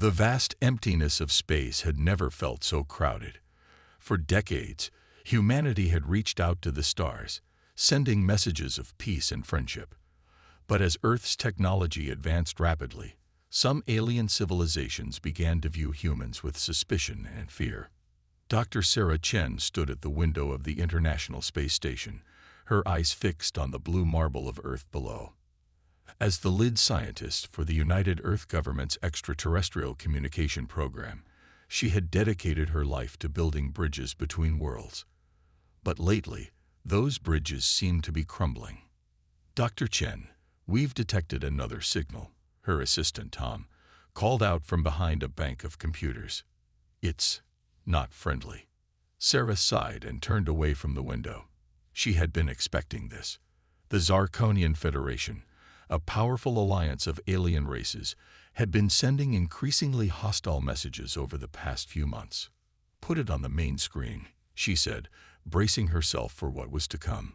The vast emptiness of space had never felt so crowded. For decades, humanity had reached out to the stars, sending messages of peace and friendship. But as Earth's technology advanced rapidly, some alien civilizations began to view humans with suspicion and fear. Dr. Sarah Chen stood at the window of the International Space Station, her eyes fixed on the blue marble of Earth below. As the lead scientist for the United Earth Government's extraterrestrial communication program, she had dedicated her life to building bridges between worlds. But lately, those bridges seemed to be crumbling. Dr. Chen, we've detected another signal, her assistant Tom called out from behind a bank of computers. It's not friendly. Sarah sighed and turned away from the window. She had been expecting this. The Zarkonian Federation, a powerful alliance of alien races, had been sending increasingly hostile messages over the past few months. "Put it on the main screen," she said, bracing herself for what was to come.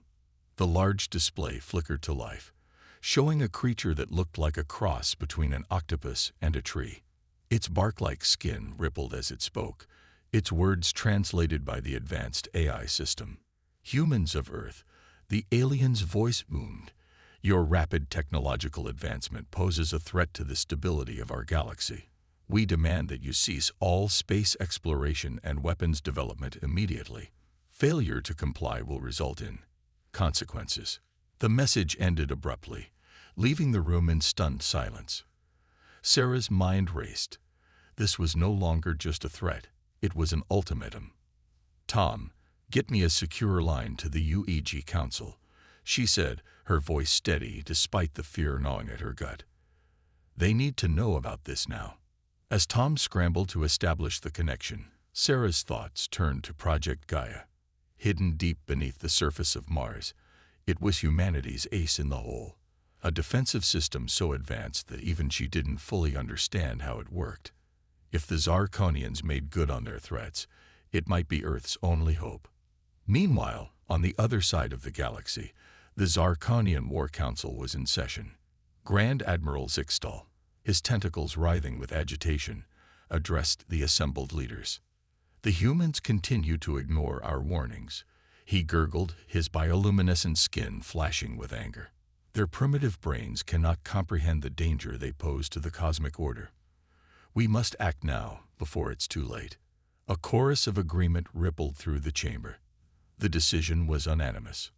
The large display flickered to life, showing a creature that looked like a cross between an octopus and a tree. Its bark-like skin rippled as it spoke, its words translated by the advanced AI system. "Humans of Earth," the alien's voice boomed. "Your rapid technological advancement poses a threat to the stability of our galaxy. We demand that you cease all space exploration and weapons development immediately. Failure to comply will result in consequences." The message ended abruptly, leaving the room in stunned silence. Sarah's mind raced. This was no longer just a threat, it was an ultimatum. "Tom, get me a secure line to the UEG Council," she said, her voice steady despite the fear gnawing at her gut. "They need to know about this now." As Tom scrambled to establish the connection, Sarah's thoughts turned to Project Gaia. Hidden deep beneath the surface of Mars, it was humanity's ace in the hole, a defensive system so advanced that even she didn't fully understand how it worked. If the Zarkonians made good on their threats, it might be Earth's only hope. Meanwhile, on the other side of the galaxy, the Zarkonian War Council was in session. Grand Admiral Zixtal, his tentacles writhing with agitation, addressed the assembled leaders. "The humans continue to ignore our warnings," he gurgled, his bioluminescent skin flashing with anger. "Their primitive brains cannot comprehend the danger they pose to the cosmic order. We must act now, before it's too late." A chorus of agreement rippled through the chamber. The decision was unanimous.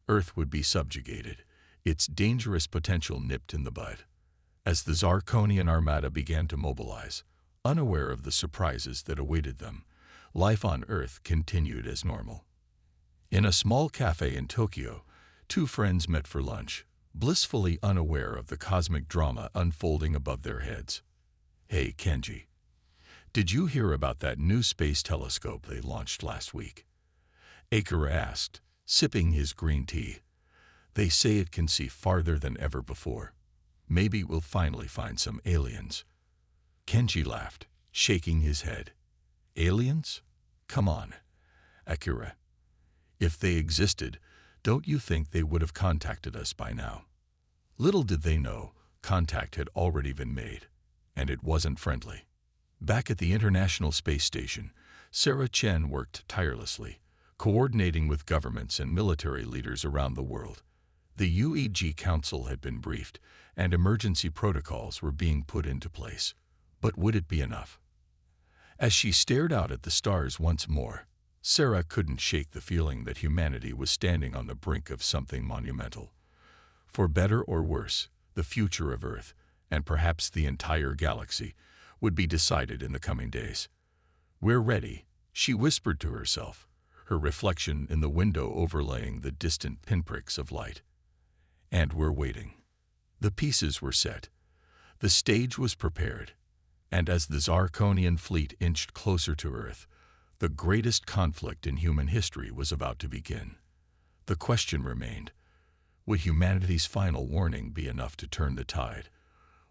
Earth would be subjugated, its dangerous potential nipped in the bud. As the Zarkonian armada began to mobilize, unaware of the surprises that awaited them, life on Earth continued as normal. In a small cafe in Tokyo, two friends met for lunch, blissfully unaware of the cosmic drama unfolding above their heads. "Hey, Kenji, did you hear about that new space telescope they launched last week?" Akira asked, sipping his green tea. "They say it can see farther than ever before. Maybe we'll finally find some aliens." Kenji laughed, shaking his head. "Aliens? Come on, Akira. If they existed, don't you think they would have contacted us by now?" Little did they know, contact had already been made, and it wasn't friendly. Back at the International Space Station, Sarah Chen worked tirelessly, coordinating with governments and military leaders around the world. The UEG Council had been briefed, and emergency protocols were being put into place. But would it be enough? As she stared out at the stars once more, Sarah couldn't shake the feeling that humanity was standing on the brink of something monumental. For better or worse, the future of Earth, and perhaps the entire galaxy, would be decided in the coming days. "We're ready," she whispered to herself, her reflection in the window overlaying the distant pinpricks of light. "And we're waiting." The pieces were set. The stage was prepared. And as the Zarkonian fleet inched closer to Earth, the greatest conflict in human history was about to begin. The question remained, would humanity's final warning be enough to turn the tide?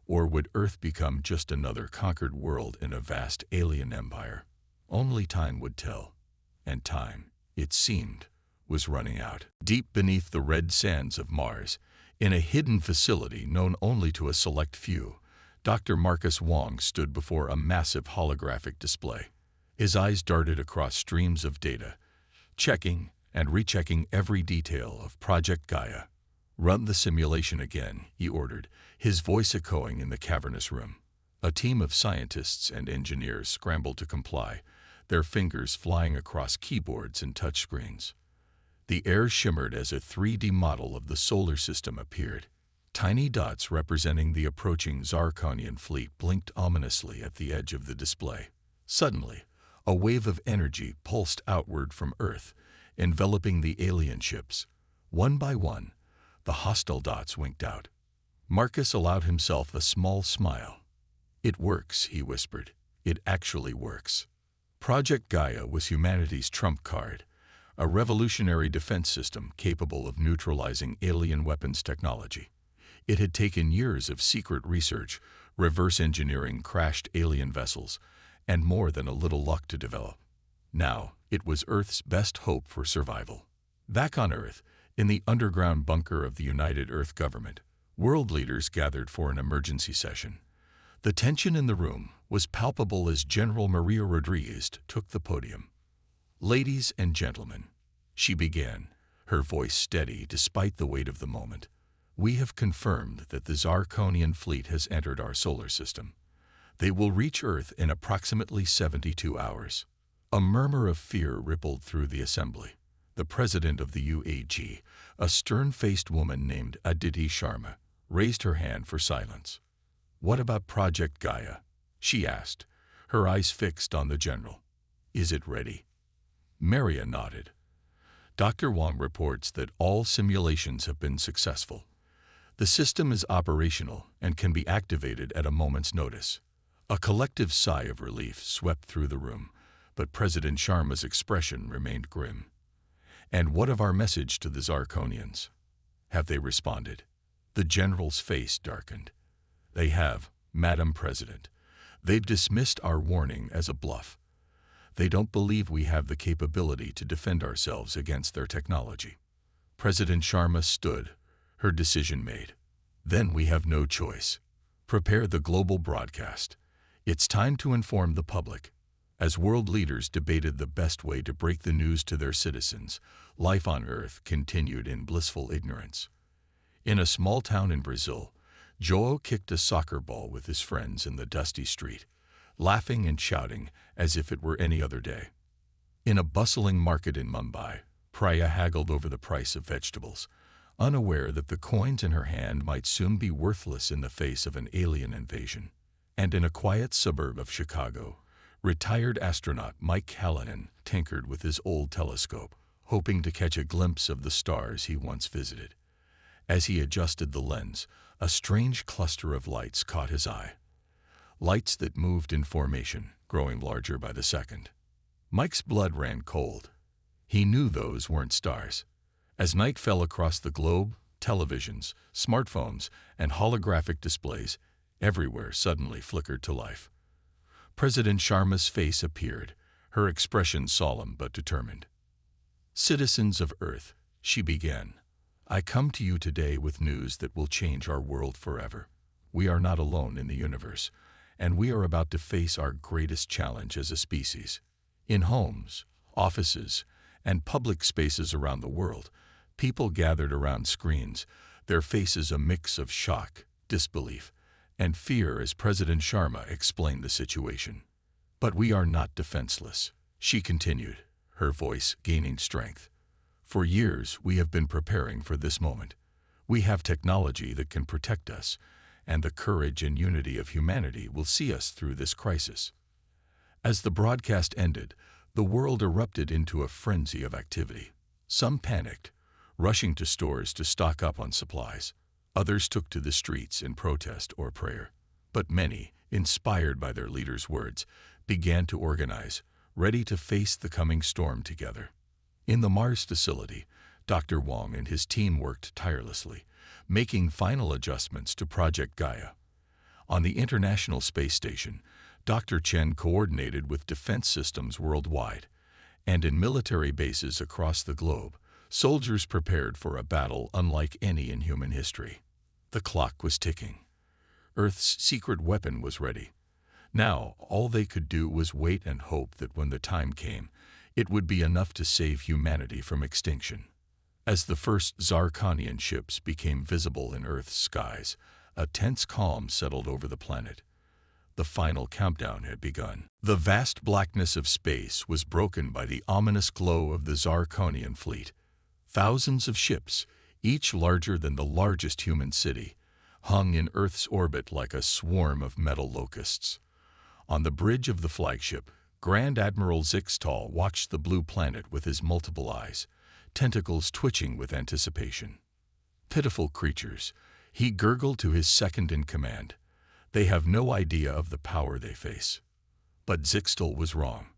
Or would Earth become just another conquered world in a vast alien empire? Only time would tell. And time, it seemed, was running out. Deep beneath the red sands of Mars, in a hidden facility known only to a select few, Dr. Marcus Wong stood before a massive holographic display. His eyes darted across streams of data, checking and rechecking every detail of Project Gaia. "Run the simulation again," he ordered, his voice echoing in the cavernous room. A team of scientists and engineers scrambled to comply, their fingers flying across keyboards and touchscreens. The air shimmered as a 3D model of the solar system appeared. Tiny dots representing the approaching Zarkonian fleet blinked ominously at the edge of the display. Suddenly, a wave of energy pulsed outward from Earth, enveloping the alien ships. One by one, the hostile dots winked out. Marcus allowed himself a small smile. "It works," he whispered. "It actually works." Project Gaia was humanity's trump card, a revolutionary defense system capable of neutralizing alien weapons technology. It had taken years of secret research, reverse engineering crashed alien vessels, and more than a little luck to develop. Now, it was Earth's best hope for survival. Back on Earth, in the underground bunker of the United Earth Government, world leaders gathered for an emergency session. The tension in the room was palpable as General Maria Rodriguez took the podium. "Ladies and gentlemen," she began, her voice steady despite the weight of the moment, "we have confirmed that the Zarkonian fleet has entered our solar system. They will reach Earth in approximately 72 hours. A murmur of fear rippled through the assembly. The president of the UAG, a stern-faced woman named Aditi Sharma, raised her hand for silence. "What about Project Gaia?" she asked, her eyes fixed on the general. "Is it ready?" Maria nodded. "Dr. Wong reports that all simulations have been successful. The system is operational and can be activated at a moment's notice." A collective sigh of relief swept through the room, but President Sharma's expression remained grim. "And what of our message to the Zarkonians? Have they responded?" The general's face darkened. "They have, Madam President. They've dismissed our warning as a bluff. They don't believe we have the capability to defend ourselves against their technology." President Sharma stood, her decision made. "Then we have no choice. Prepare the global broadcast. It's time to inform the public." As world leaders debated the best way to break the news to their citizens, life on Earth continued in blissful ignorance. In a small town in Brazil, João kicked a soccer ball with his friends in the dusty street, laughing and shouting as if it were any other day. In a bustling market in Mumbai, Priya haggled over the price of vegetables, unaware that the coins in her hand might soon be worthless in the face of an alien invasion. And in a quiet suburb of Chicago, retired astronaut Mike Callahan tinkered with his old telescope, hoping to catch a glimpse of the stars he once visited. As he adjusted the lens, a strange cluster of lights caught his eye. Lights that moved in formation, growing larger by the second. Mike's blood ran cold. He knew those weren't stars. As night fell across the globe, televisions, smartphones, and holographic displays everywhere suddenly flickered to life. President Sharma's face appeared, her expression solemn but determined. "Citizens of Earth," she began, "I come to you today with news that will change our world forever. We are not alone in the universe, and we are about to face our greatest challenge as a species. In homes, offices, and public spaces around the world, people gathered around screens, their faces a mix of shock, disbelief, and fear as President Sharma explained the situation. "But we are not defenseless," she continued, her voice gaining strength. "For years, we have been preparing for this moment. We have technology that can protect us, and the courage and unity of humanity will see us through this crisis." As the broadcast ended, the world erupted into a frenzy of activity. Some panicked, rushing to stores to stock up on supplies. Others took to the streets in protest or prayer. But many, inspired by their leaders' words, began to organize, ready to face the coming storm together. In the Mars facility, Dr. Wong and his team worked tirelessly, making final adjustments to Project Gaia. On the International Space Station, Dr. Chen coordinated with defense systems worldwide, and in military bases across the globe, soldiers prepared for a battle unlike any in human history. The clock was ticking. Earth's secret weapon was ready. Now, all they could do was wait and hope that when the time came, it would be enough to save humanity from extinction. As the first Zarkonian ships became visible in Earth's skies, a tense calm settled over the planet. The final countdown had begun. The vast blackness of space was broken by the ominous glow of the Zarkonian fleet. Thousands of ships, each larger than the largest human city, hung in Earth's orbit like a swarm of metal locusts. On the bridge of the flagship, Grand Admiral Zixtal watched the blue planet with his multiple eyes, tentacles twitching with anticipation. Pitiful creatures, he gurgled to his second-in-command. They have no idea of the power they face. But Zixtal was wrong.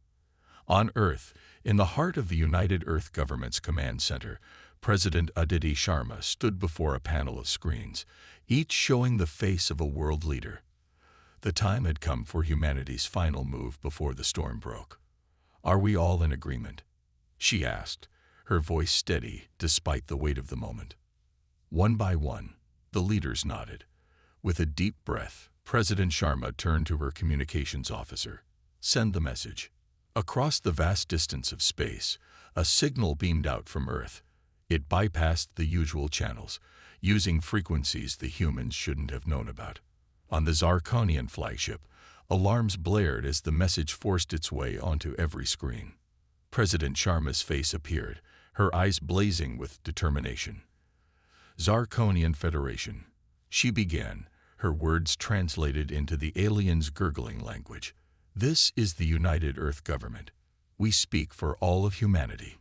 On Earth, in the heart of the United Earth Government's command center, President Aditi Sharma stood before a panel of screens, each showing the face of a world leader. The time had come for humanity's final move before the storm broke. "Are we all in agreement?" she asked, her voice steady despite the weight of the moment. One by one, the leaders nodded. With a deep breath, President Sharma turned to her communications officer. "Send the message." Across the vast distance of space, a signal beamed out from Earth. It bypassed the usual channels, using frequencies the humans shouldn't have known about. On the Zarkonian flagship, alarms blared as the message forced its way onto every screen. President Sharma's face appeared, her eyes blazing with determination. "Zarkonian Federation," she began, her words translated into the aliens' gurgling language. "This is the United Earth Government. We speak for all of humanity."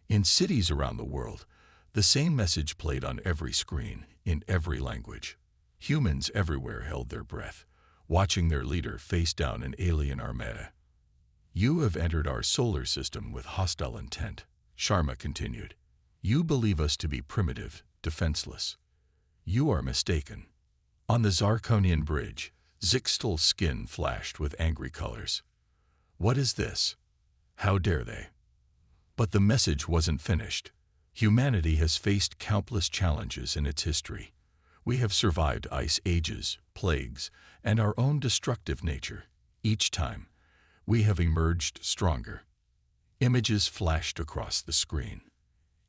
In cities around the world, the same message played on every screen, in every language. Humans everywhere held their breath, watching their leader face down an alien armada. "You have entered our solar system with hostile intent," Sharma continued. "You believe us to be primitive, defenseless. You are mistaken." On the Zarkonian bridge, Zixtal's skin flashed with angry colors. "What is this? How dare they?" But the message wasn't finished. Humanity has faced countless challenges in its history. We have survived ice ages, plagues, and our own destructive nature. Each time, we have emerged stronger. Images flashed across the screen.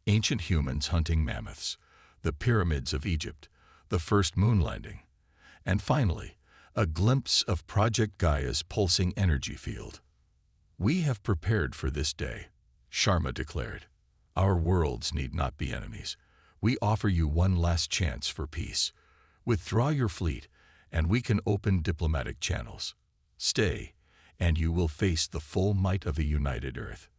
Ancient humans hunting mammoths, the pyramids of Egypt, the first moon landing, and finally, a glimpse of Project Gaia's pulsing energy field. "We have prepared for this day," Sharma declared. "Our worlds need not be enemies. We offer you one last chance for peace. Withdraw your fleet, and we can open diplomatic channels. Stay, and you will face the full might of a united Earth."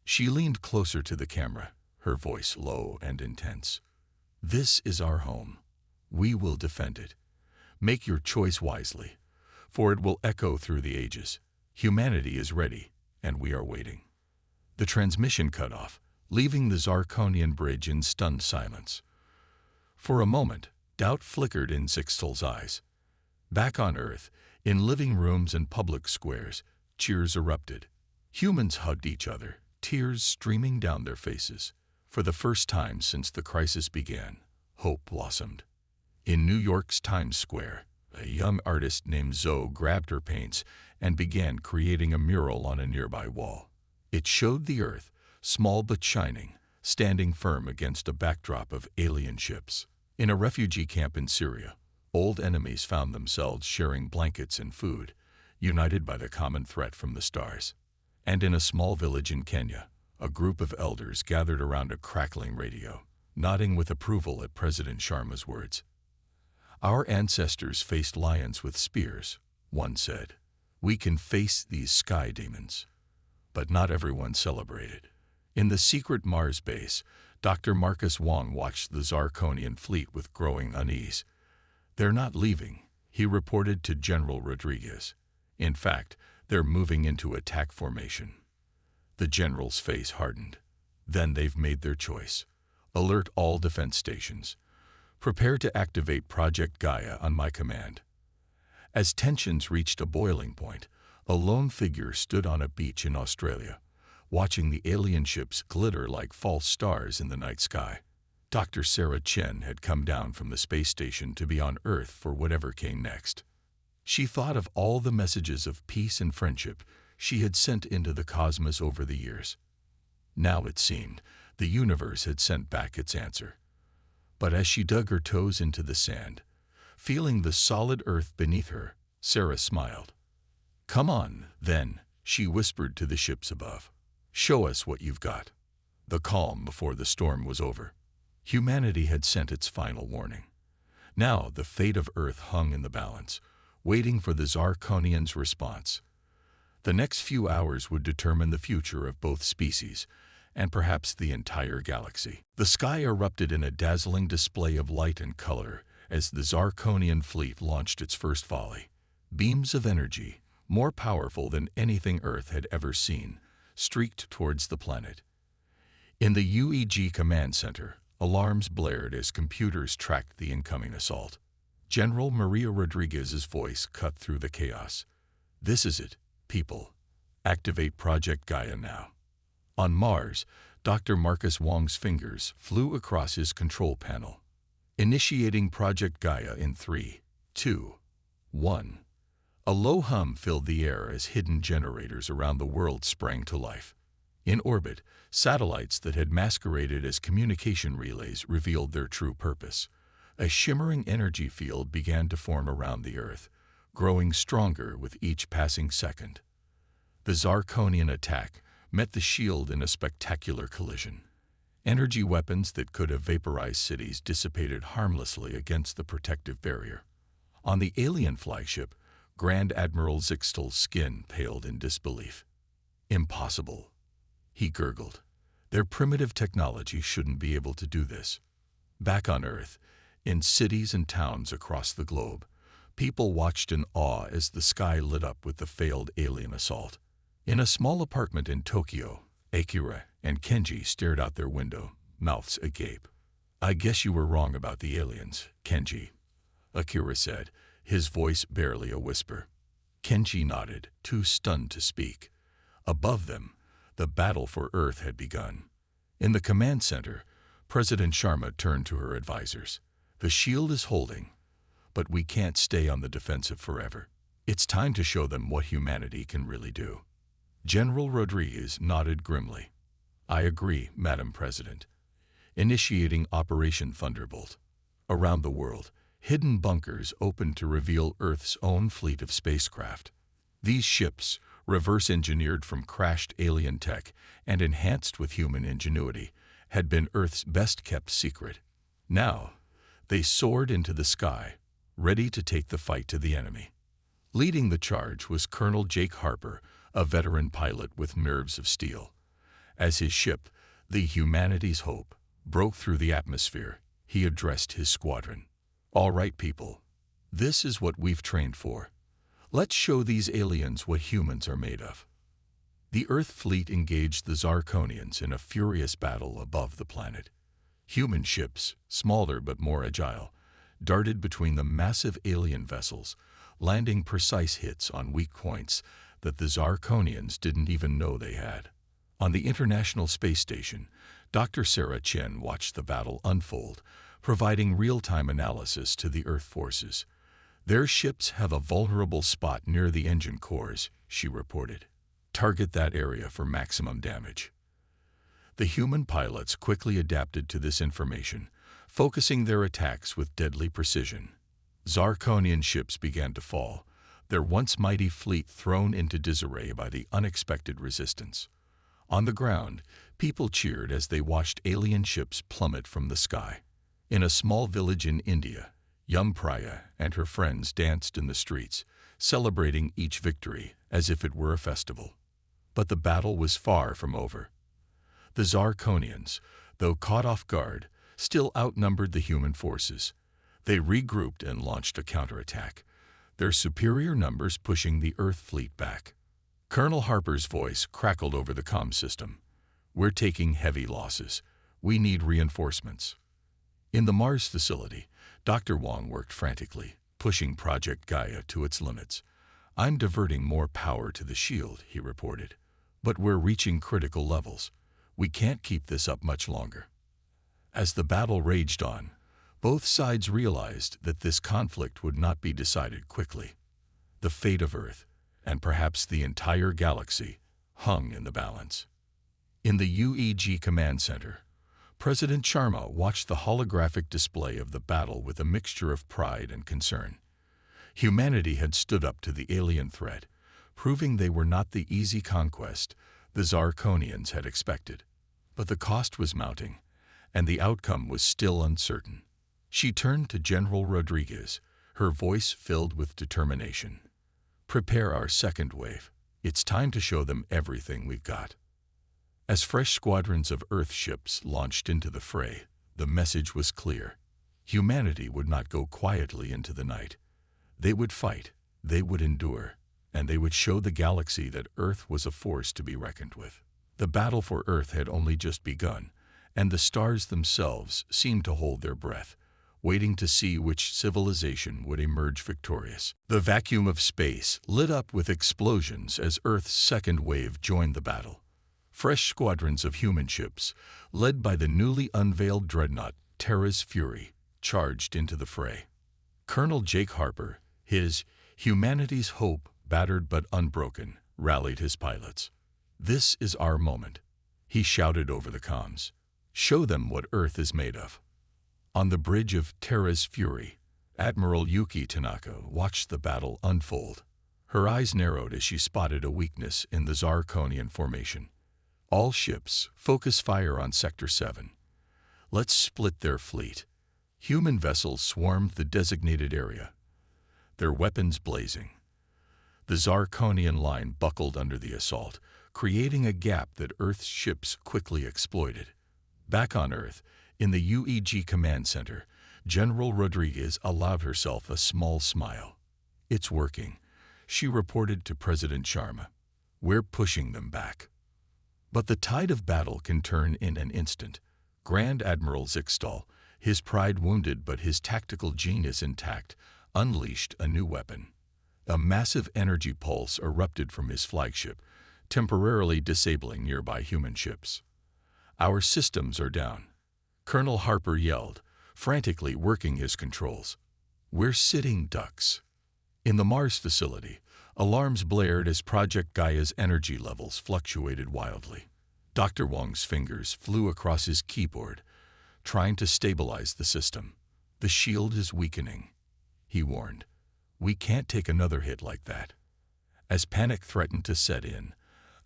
She leaned closer to the camera, her voice low and intense. "This is our home. We will defend it. Make your choice wisely, for it will echo through the ages. Humanity is ready, and we are waiting." The transmission cut off, leaving the Zarkonian bridge in stunned silence. For a moment, doubt flickered in Zixtal's eyes. Back on Earth, in living rooms and public squares, cheers erupted. Humans hugged each other, tears streaming down their faces. For the first time since the crisis began, hope blossomed. In New York's Times Square, a young artist named Zoe grabbed her paints and began creating a mural on a nearby wall. It showed the Earth, small but shining, standing firm against a backdrop of alien ships. In a refugee camp in Syria, old enemies found themselves sharing blankets and food, united by the common threat from the stars. And in a small village in Kenya, a group of elders gathered around a crackling radio, nodding with approval at President Sharma's words. "Our ancestors faced lions with spears," one said. "We can face these sky demons." But not everyone celebrated. In the secret Mars base, Dr. Marcus Wong watched the Zarkonian fleet with growing unease. "They're not leaving," he reported to General Rodriguez. "In fact, they're moving into attack formation." The general's face hardened. "Then they've made their choice. Alert all defense stations. Prepare to activate Project Gaia on my command." As tensions reached a boiling point, a lone figure stood on a beach in Australia, watching the alien ships glitter like false stars in the night sky. Dr. Sarah Chen had come down from the space station to be on Earth for whatever came next. She thought of all the messages of peace and friendship she had sent into the cosmos over the years. Now it seemed the universe had sent back its answer. But as she dug her toes into the sand, feeling the solid earth beneath her, Sarah smiled. "Come on, then," she whispered to the ships above. "Show us what you've got." The calm before the storm was over. Humanity had sent its final warning. Now the fate of Earth hung in the balance, waiting for the Zarkonians' response. The next few hours would determine the future of both species, and perhaps the entire galaxy. The sky erupted in a dazzling display of light and color as the Zarkonian fleet launched its first volley. Beams of energy, more powerful than anything Earth had ever seen, streaked towards the planet. In the UEG command center, alarms blared as computers tracked the incoming assault. General Maria Rodriguez's voice cut through the chaos. "This is it, people. Activate Project Gaia now." On Mars, Dr. Marcus Wong's fingers flew across his control panel. Initiating Project Gaia in 3, 2, 1. A low hum filled the air as hidden generators around the world sprang to life. In orbit, satellites that had masqueraded as communication relays revealed their true purpose. A shimmering energy field began to form around the Earth, growing stronger with each passing second. The Zarkonian attack met the shield in a spectacular collision. Energy weapons that could have vaporized cities dissipated harmlessly against the protective barrier. On the alien flagship, Grand Admiral Zixtel's skin paled in disbelief. "Impossible," he gurgled. "Their primitive technology shouldn't be able to do this." Back on Earth, in cities and towns across the globe, people watched in awe as the sky lit up with the failed alien assault. In a small apartment in Tokyo, Akira and Kenji stared out their window, mouths agape. "I guess you were wrong about the aliens, Kenji," Akira said, his voice barely a whisper. Kenji nodded, too stunned to speak. Above them, the battle for Earth had begun. In the command center, President Sharma turned to her advisors. "The shield is holding, but we can't stay on the defensive forever. It's time to show them what humanity can really do." General Rodriguez nodded grimly. "I agree, Madam President." Initiating Operation Thunderbolt. Around the world, hidden bunkers opened to reveal Earth's own fleet of spacecraft. These ships, reverse-engineered from crashed alien tech and enhanced with human ingenuity, had been Earth's best-kept secret. Now, they soared into the sky, ready to take the fight to the enemy. Leading the charge was Colonel Jake Harper, a veteran pilot with nerves of steel. As his ship, the Humanity's Hope, broke through the atmosphere, he addressed his squadron. "All right, people. This is what we've trained for. Let's show these aliens what humans are made of." The Earth fleet engaged the Zarkonians in a furious battle above the planet. Human ships, smaller but more agile, darted between the massive alien vessels, landing precise hits on weak points that the Zarkonians didn't even know they had. On the International Space Station, Dr. Sarah Chen watched the battle unfold, providing real-time analysis to the Earth forces. "Their ships have a vulnerable spot near the engine cores," she reported. "Target that area for maximum damage." The human pilots quickly adapted to this information, focusing their attacks with deadly precision. Zarkonian ships began to fall, their once mighty fleet thrown into disarray by the unexpected resistance. On the ground, people cheered as they watched alien ships plummet from the sky. In a small village in India, Yumpriya and her friends danced in the streets, celebrating each victory as if it were a festival. But the battle was far from over. The Zarkonians, though caught off guard, still outnumbered the human forces. They regrouped and launched a counterattack, their superior numbers pushing the Earth fleet back. Colonel Harper's voice crackled over the comm system. "We're taking heavy losses. We need reinforcements." In the Mars facility, Dr. Wong worked frantically, pushing Project Gaia to its limits. "I'm diverting more power to the shield," he reported. "But we're reaching critical levels. We can't keep this up much longer." As the battle raged on, both sides realized that this conflict would not be decided quickly. The fate of Earth, and perhaps the entire galaxy, hung in the balance. In the UEG Command Center, President Sharma watched the holographic display of the battle with a mixture of pride and concern. Humanity had stood up to the alien threat, proving they were not the easy conquest the Zarkonians had expected. But the cost was mounting, and the outcome was still uncertain. She turned to General Rodriguez, her voice filled with determination. "Prepare our second wave. It's time to show them everything we've got." As fresh squadrons of Earth ships launched into the fray, the message was clear. Humanity would not go quietly into the night. They would fight, they would endure, and they would show the galaxy that Earth was a force to be reckoned with. The battle for Earth had only just begun, and the stars themselves seemed to hold their breath, waiting to see which civilization would emerge victorious. The vacuum of space lit up with explosions as Earth's second wave joined the battle. Fresh squadrons of human ships, led by the newly unveiled dreadnought Terra's Fury, charged into the fray. Colonel Jake Harper, his "Humanity's Hope, battered but unbroken," rallied his pilots. "This is our moment," he shouted over the comms. "Show them what Earth is made of." On the bridge of Terra's Fury, Admiral Yuki Tanaka watched the battle unfold. Her eyes narrowed as she spotted a weakness in the Zarkonian formation. "All ships, focus fire on Sector 7. Let's split their fleet." Human vessels swarmed the designated area, their weapons blazing. The Zarkonian line buckled under the assault, creating a gap that Earth's ships quickly exploited. Back on Earth, in the UEG Command Center, General Rodriguez allowed herself a small smile. "It's working," she reported to President Sharma. "We're pushing them back." But the tide of battle can turn in an instant. Grand Admiral Zixtal, his pride wounded but his tactical genius intact, unleashed a new weapon. A massive energy pulse erupted from his flagship, temporarily disabling nearby human ships. "Our systems are down," Colonel Harper yelled, frantically working his controls. "We're sitting ducks." In the Mars facility, alarms blared as Project Gaia's energy levels fluctuated wildly. Dr. Wong's fingers flew across his keyboard, trying to stabilize the system. "The shield is weakening," he warned. "We can't take another hit like that." As panic threatened to set in,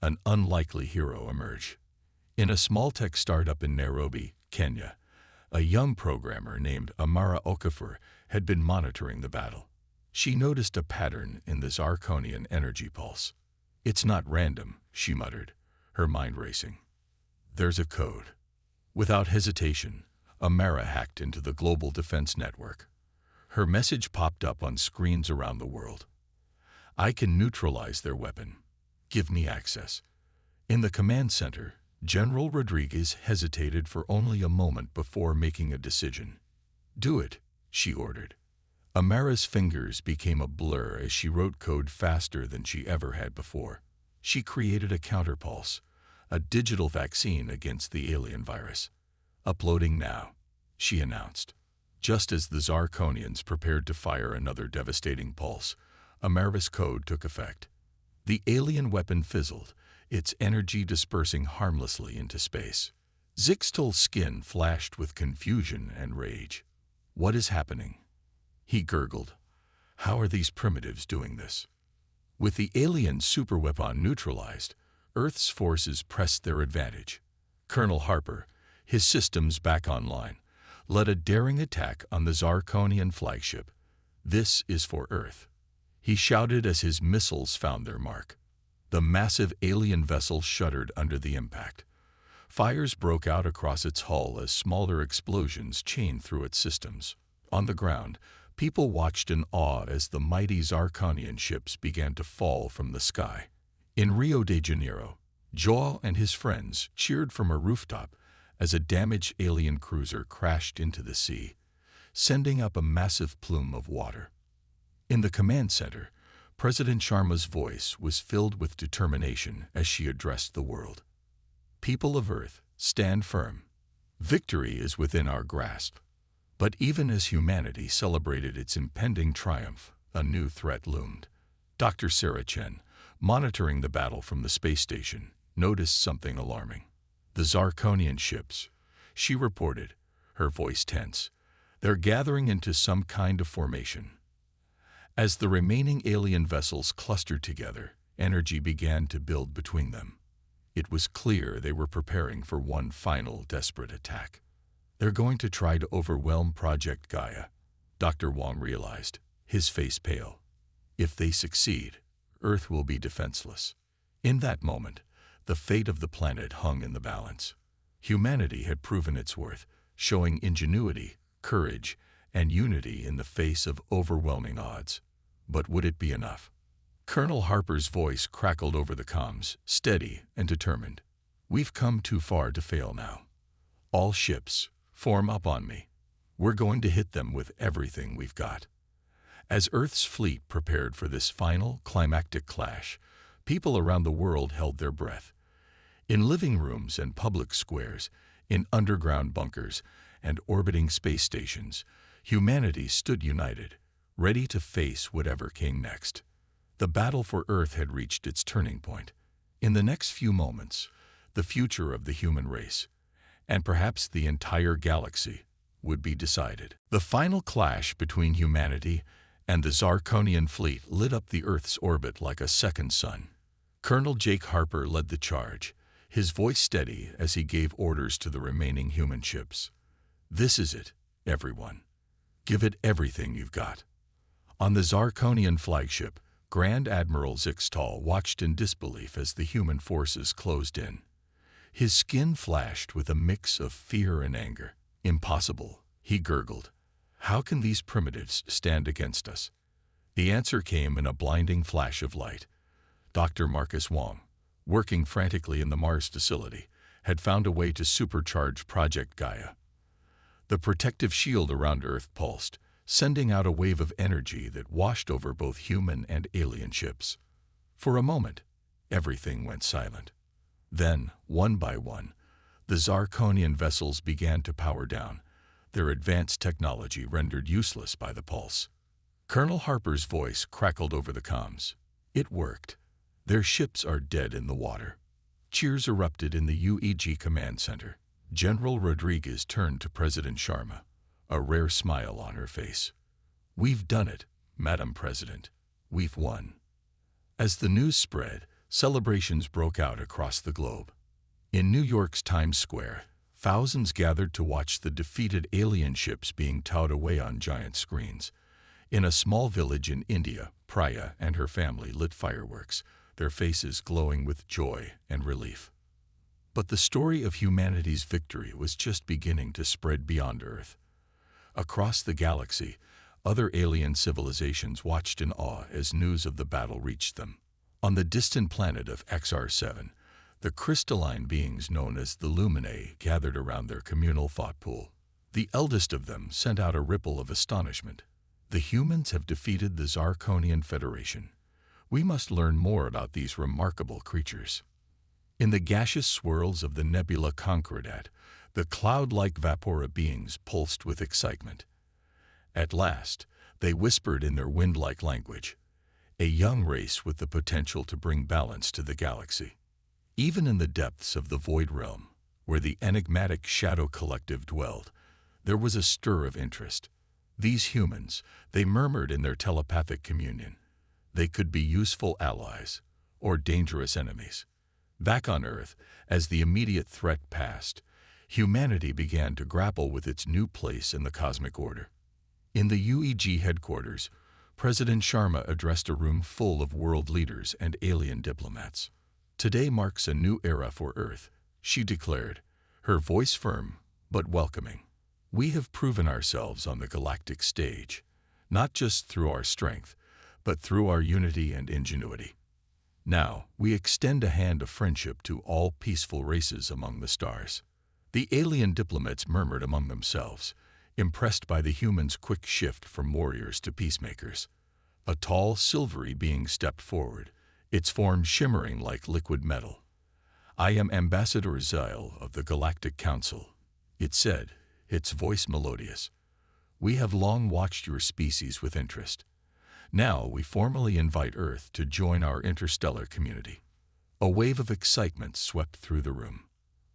an unlikely hero emerged. In a small tech startup in Nairobi, Kenya, a young programmer named Amara Okafor had been monitoring the battle. She noticed a pattern in the Zarkonian energy pulse. "It's not random," she muttered, her mind racing. "There's a code." Without hesitation, Amara hacked into the global defense network. Her message popped up on screens around the world. "I can neutralize their weapon. Give me access." In the command center, General Rodriguez hesitated for only a moment before making a decision. "Do it," she ordered. Amara's fingers became a blur as she wrote code faster than she ever had before. She created a counterpulse, a digital vaccine against the alien virus. "Uploading now," she announced. Just as the Zarkonians prepared to fire another devastating pulse, Amara's code took effect. The alien weapon fizzled, its energy dispersing harmlessly into space. Zixtal's skin flashed with confusion and rage. "What is happening?" he gurgled. "How are these primitives doing this?" With the alien superweapon neutralized, Earth's forces pressed their advantage. Colonel Harper, his systems back online, led a daring attack on the Zarkonian flagship. "This is for Earth," he shouted as his missiles found their mark. The massive alien vessel shuddered under the impact. Fires broke out across its hull as smaller explosions chained through its systems. On the ground, people watched in awe as the mighty Zarkonian ships began to fall from the sky. In Rio de Janeiro, Joao and his friends cheered from a rooftop as a damaged alien cruiser crashed into the sea, sending up a massive plume of water. In the command center, President Sharma's voice was filled with determination as she addressed the world. "People of Earth, stand firm. Victory is within our grasp. But even as humanity celebrated its impending triumph, a new threat loomed. Dr. Sarah Chen, monitoring the battle from the space station, noticed something alarming. The Zarkonian ships, she reported, her voice tense. They're gathering into some kind of formation. As the remaining alien vessels clustered together, energy began to build between them. It was clear they were preparing for one final desperate attack. They're going to try to overwhelm Project Gaia, Dr. Wong realized, his face pale. If they succeed, Earth will be defenseless. In that moment, the fate of the planet hung in the balance. Humanity had proven its worth, showing ingenuity, courage, and unity in the face of overwhelming odds. But would it be enough? Colonel Harper's voice crackled over the comms, steady and determined. We've come too far to fail now. All ships, form up on me. We're going to hit them with everything we've got. As Earth's fleet prepared for this final, climactic clash, people around the world held their breath. In living rooms and public squares, in underground bunkers and orbiting space stations, humanity stood united, ready to face whatever came next. The battle for Earth had reached its turning point. In the next few moments, the future of the human race, and perhaps the entire galaxy, would be decided. The final clash between humanity and the Zarkonian fleet lit up the Earth's orbit like a second sun. Colonel Jake Harper led the charge, his voice steady as he gave orders to the remaining human ships. This is it, everyone. Give it everything you've got. On the Zarkonian flagship, Grand Admiral Zixtal watched in disbelief as the human forces closed in. His skin flashed with a mix of fear and anger. Impossible, he gurgled. How can these primitives stand against us? The answer came in a blinding flash of light. Dr. Marcus Wong, working frantically in the Mars facility, had found a way to supercharge Project Gaia. The protective shield around Earth pulsed, sending out a wave of energy that washed over both human and alien ships. For a moment, everything went silent. Then, one by one, the Zarkonian vessels began to power down, their advanced technology rendered useless by the pulse. Colonel Harper's voice crackled over the comms. It worked. Their ships are dead in the water. Cheers erupted in the UEG command center. General Rodriguez turned to President Sharma, a rare smile on her face. We've done it, Madam President. We've won. As the news spread, celebrations broke out across the globe. In New York's Times Square, thousands gathered to watch the defeated alien ships being towed away on giant screens. In a small village in India, Priya and her family lit fireworks, their faces glowing with joy and relief. But the story of humanity's victory was just beginning to spread beyond Earth. Across the galaxy, other alien civilizations watched in awe as news of the battle reached them. On the distant planet of XR7, the crystalline beings known as the Luminae gathered around their communal thought pool. The eldest of them sent out a ripple of astonishment. The humans have defeated the Zarkonian Federation. We must learn more about these remarkable creatures. In the gaseous swirls of the nebula Concordat, the cloud-like Vapora beings pulsed with excitement. At last, they whispered in their wind-like language, a young race with the potential to bring balance to the galaxy. Even in the depths of the Void Realm, where the enigmatic Shadow Collective dwelled, there was a stir of interest. These humans, they murmured in their telepathic communion. They could be useful allies or dangerous enemies. Back on Earth, as the immediate threat passed, humanity began to grapple with its new place in the cosmic order. In the UEG headquarters, President Sharma addressed a room full of world leaders and alien diplomats. Today marks a new era for Earth, she declared, her voice firm but welcoming. We have proven ourselves on the galactic stage, not just through our strength, but through our unity and ingenuity. Now, we extend a hand of friendship to all peaceful races among the stars. The alien diplomats murmured among themselves, impressed by the humans' quick shift from warriors to peacemakers. A tall, silvery being stepped forward, its form shimmering like liquid metal. I am Ambassador Zyle of the Galactic Council. it said, its voice melodious. "We have long watched your species with interest. Now we formally invite Earth to join our interstellar community." A wave of excitement swept through the room.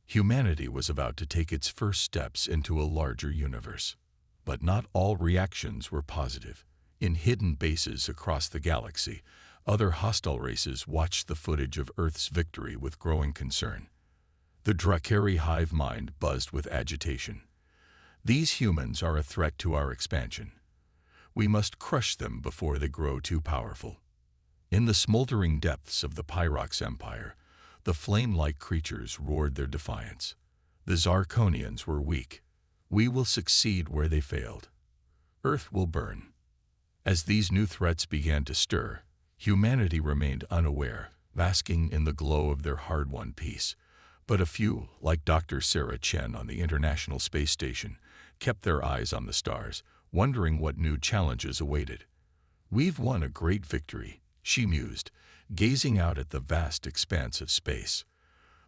Humanity was about to take its first steps into a larger universe. But not all reactions were positive. In hidden bases across the galaxy, other hostile races watched the footage of Earth's victory with growing concern. The Drakari hive mind buzzed with agitation. "These humans are a threat to our expansion. We must crush them before they grow too powerful." In the smoldering depths of the Pyrox Empire, the flame-like creatures roared their defiance. The Zarkonians were weak. "We will succeed where they failed. Earth will burn." As these new threats began to stir, humanity remained unaware, basking in the glow of their hard-won peace. But a few, like Dr. Sarah Chen on the International Space Station, kept their eyes on the stars, wondering what new challenges awaited. "We've won a great victory," she mused, gazing out at the vast expanse of space.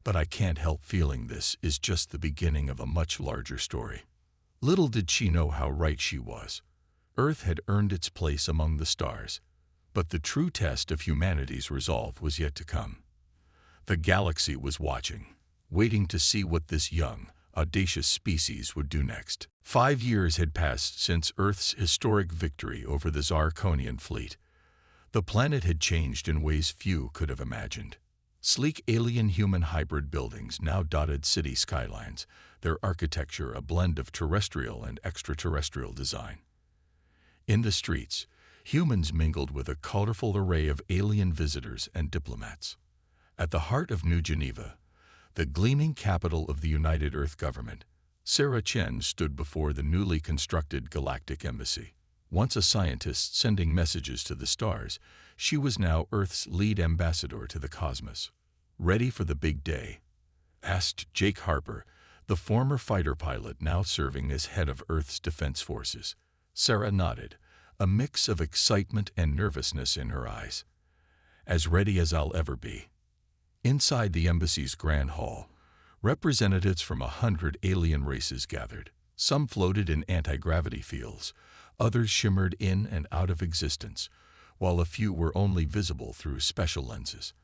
"But I can't help feeling this is just the beginning of a much larger story." Little did she know how right she was. Earth had earned its place among the stars, but the true test of humanity's resolve was yet to come. The galaxy was watching, waiting to see what this young, audacious species would do next. 5 years had passed since Earth's historic victory over the Zarkonian fleet. The planet had changed in ways few could have imagined. Sleek alien-human hybrid buildings now dotted city skylines, their architecture a blend of terrestrial and extraterrestrial design. In the streets, humans mingled with a colorful array of alien visitors and diplomats. At the heart of New Geneva, the gleaming capital of the United Earth government, Sarah Chen stood before the newly constructed Galactic Embassy. Once a scientist sending messages to the stars, she was now Earth's lead ambassador to the cosmos. "Ready for the big day?" asked Jake Harper, the former fighter pilot now serving as head of Earth's defense forces. Sarah nodded, a mix of excitement and nervousness in her eyes. "As ready as I'll ever be." Inside the embassy's grand hall, representatives from 100 alien races gathered. Some floated in anti-gravity fields, others shimmered in and out of existence, while a few were only visible through special lenses.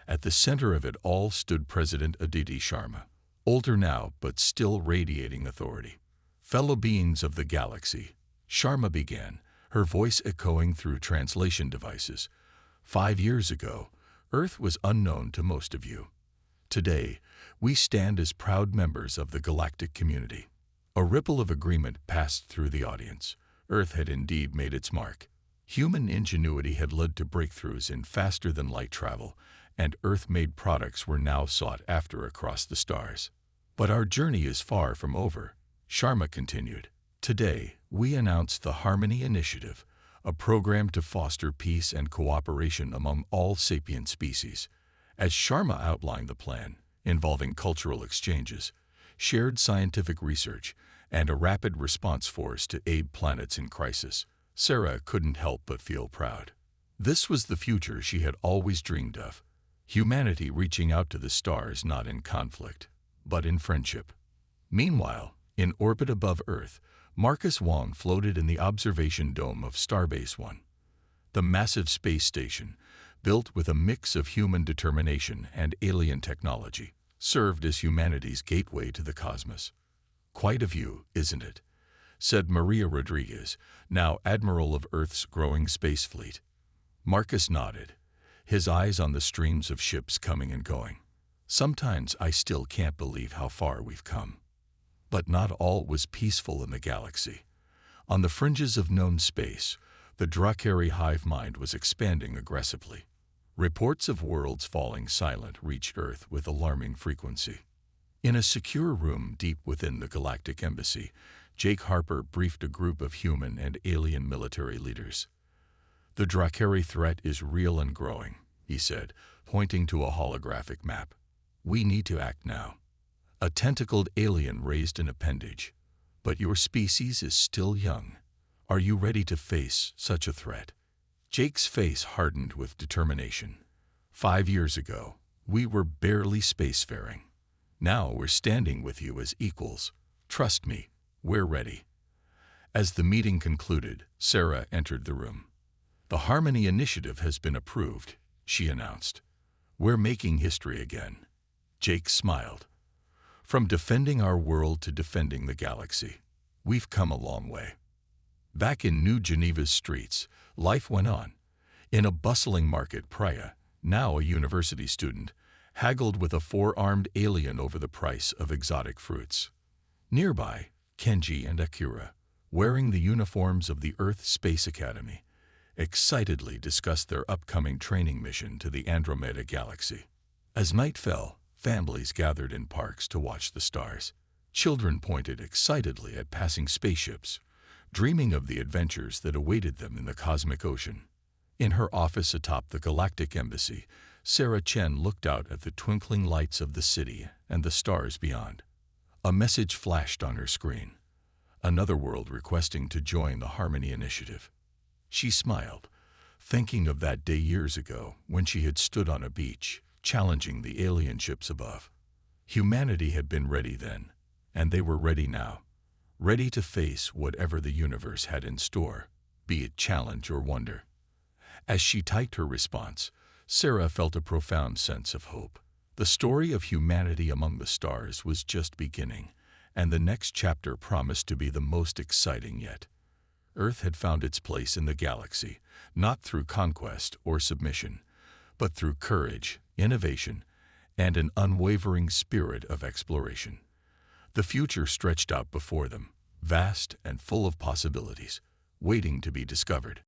At the center of it all stood President Aditi Sharma, older now but still radiating authority. "Fellow beings of the galaxy," Sharma began, her voice echoing through translation devices. 5 years ago, Earth was unknown to most of you. Today, we stand as proud members of the galactic community. A ripple of agreement passed through the audience. Earth had indeed made its mark. Human ingenuity had led to breakthroughs in faster-than-light travel, and Earth-made products were now sought after across the stars. "But our journey is far from over," Sharma continued. "Today, we announce the Harmony Initiative, a program to foster peace and cooperation among all sapient species." As Sharma outlined the plan, involving cultural exchanges, shared scientific research, and a rapid response force to aid planets in crisis, Sarah couldn't help but feel proud. This was the future she had always dreamed of. Humanity reaching out to the stars not in conflict, but in friendship. Meanwhile, in orbit above Earth, Marcus Wong floated in the observation dome of Starbase 1. The massive space station, built with a mix of human determination and alien technology, served as humanity's gateway to the cosmos. "Quite a view, isn't it?" said Maria Rodriguez, now Admiral of Earth's growing space fleet. Marcus nodded, his eyes on the streams of ships coming and going. "Sometimes I still can't believe how far we've come." But not all was peaceful in the galaxy. On the fringes of known space, the Drakari hive mind was expanding aggressively. Reports of worlds falling silent reached Earth with alarming frequency. In a secure room deep within the Galactic Embassy, Jake Harper briefed a group of human and alien military leaders. "The Drakari threat is real and growing," he said, pointing to a holographic map. "We need to act now." A tentacled alien raised an appendage. "But your species is still young. Are you ready to face such a threat?" Jake's face hardened with determination. 5 years ago, we were barely spacefaring. Now we're standing with you as equals, Trust me, we're ready." As the meeting concluded, Sarah entered the room. "The Harmony Initiative has been approved," she announced. "We're making history again." Jake smiled. "From defending our world to defending the galaxy, we've come a long way." Back in New Geneva's streets, life went on. In a bustling market, Priya, now a university student, haggled with a four-armed alien over the price of exotic fruits. Nearby, Kenji and Akira, wearing the uniforms of the Earth Space Academy, excitedly discussed their upcoming training mission to the Andromeda Galaxy. As night fell, families gathered in parks to watch the stars. Children pointed excitedly at passing spaceships, dreaming of the adventures that awaited them in the cosmic ocean. In her office atop the Galactic Embassy, Sarah Chen looked out at the twinkling lights of the city and the stars beyond. A message flashed on her screen. Another world requesting to join the Harmony Initiative. She smiled, thinking of that day years ago when she had stood on a beach, challenging the alien ships above. Humanity had been ready then, and they were ready now, ready to face whatever the universe had in store, be it challenge or wonder. As she typed her response, Sarah felt a profound sense of hope. The story of humanity among the stars was just beginning, and the next chapter promised to be the most exciting yet. Earth had found its place in the galaxy, not through conquest or submission, but through courage, innovation, and an unwavering spirit of exploration. The future stretched out before them, vast and full of possibilities, waiting to be discovered.